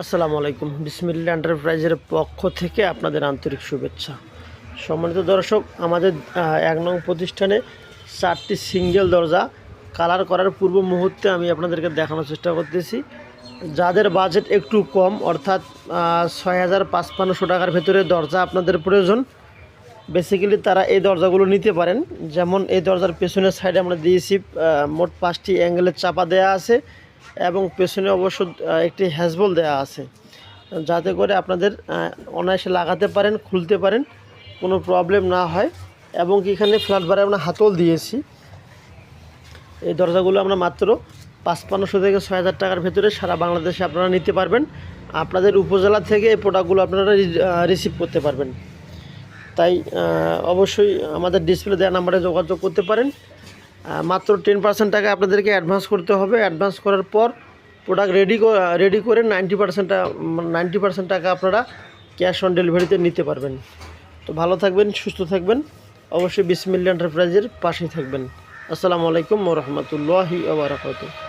আসসালামু আলাইকুম। বিসমিল্লাহ এন্টারপ্রাইজের পক্ষ থেকে আপনাদের আন্তরিক শুভেচ্ছা। সম্মানিত দর্শক, আমাদের ১ নং প্রতিষ্ঠানে 4টি সিঙ্গেল দরজা কালার করার পূর্ব মুহূর্তে আমি আপনাদেরকে দেখানোর চেষ্টা করতেছি। যাদের বাজেট একটু কম, অর্থাৎ ৬,৫৫০ টাকার ভেতরে দরজা আপনাদের প্রয়োজন, বেসিক্যালি তারা এই দরজাগুলো নিতে পারেন। যেমন এই দরজার পেছনের সাইডে আমরা দিয়েছি মোট 5টি অ্যাঙ্গেলের চাপা দেয়া আছে এবং পেছনে অবশ্য একটি হ্যাজবল দেওয়া আছে, যাতে করে আপনাদের অনায়াসে লাগাতে পারেন, খুলতে পারেন, কোনো প্রবলেম না হয়। এবং এখানে ফ্ল্যাট বারে আমরা হাতল দিয়েছি। এই দরজাগুলো আমরা মাত্র ৫৫০০ থেকে ৬,০০০ টাকার ভেতরে সারা বাংলাদেশে আপনারা নিতে পারবেন। আপনাদের উপজেলা থেকে এই প্রোডাক্টগুলো আপনারা রিসিভ করতে পারবেন। তাই অবশ্যই আমাদের ডিসপ্লে দেওয়া নাম্বারে যোগাযোগ করতে পারেন। মাত্র 10% টাকা আপনাদেরকে অ্যাডভান্স করতে হবে। অ্যাডভান্স করার পর প্রোডাক্ট রেডি করে 90% টাকা আপনারা ক্যাশ অন ডেলিভারিতে নিতে পারবেন। তো ভালো থাকবেন, সুস্থ থাকবেন, অবশ্যই বিসমিল্লাহ এন্টারপ্রাইজের পাশেই থাকবেন। আসসালামু আলাইকুম ওয়া রাহমাতুল্লাহি ওয়া বারাকাতুহু।